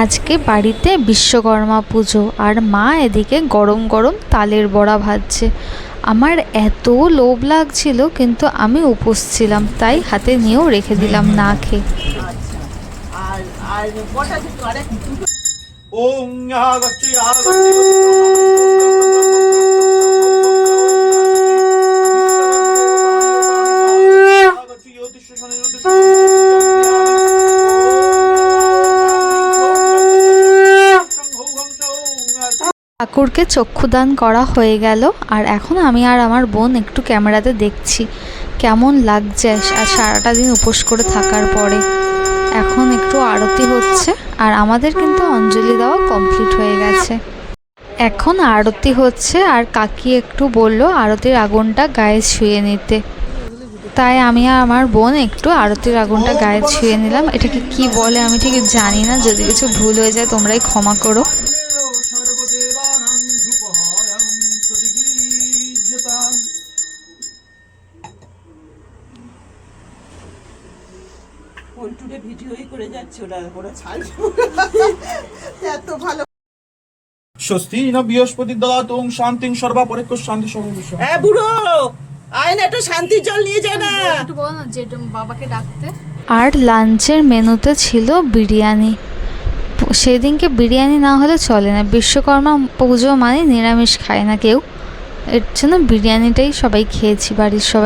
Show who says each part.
Speaker 1: আজকে বাড়িতে বিশ্বকর্মা পুজো, আর মা এদিকে গরম গরম তালের বড়া ভাজছে। আমার এত লোভ লাগছিল, কিন্তু আমি উপোস ছিলাম, তাই হাতে নিয়েও রেখে দিলাম না খেয়ে। ঠাকুরকে চক্ষুদান করা হয়ে গেল, আর এখন আমি আর আমার বোন একটু ক্যামেরাতে দেখছি কেমন লাগছে আর সারাটা দিন উপোস করে থাকার পরে। এখন একটু আরতি হচ্ছে, আর আমাদের কিন্তু অঞ্জলি দেওয়া কমপ্লিট হয়ে গেছে। এখন আরতি হচ্ছে, আর কাকি একটু বললো আরতির আগুনটা গায়ে ছুঁয়ে নিতে, তাই আমি আর আমার বোন একটু আরতির আগুনটা গায়ে ছুঁয়ে নিলাম। এটাকে কি বলে আমি ঠিক জানি না, যদি কিছু ভুল হয়ে যায় তোমরাই ক্ষমা করো।
Speaker 2: স্বস্তি না বৃহস্পতি দদাতং শান্তিং সর্বা পরিক্ষ শান্তি সর্ববিশ্ব।
Speaker 3: হ্যাঁ বুড়ো, আয় না, একটু শান্তির জল নিয়ে যায় না।
Speaker 1: বাবাকে ডাকতে। আর লাঞ্চের মেনুতে ছিল বিরিয়ানি। সেদিনকে বিরিয়ানি না হলে চলে না, বিশ্বকর্মা পুজো মানে নিরামিষ খায় না কেউ, এর জন্য বিরিয়ানিটাই সবাই খেয়েছি বাড়ির সবাই।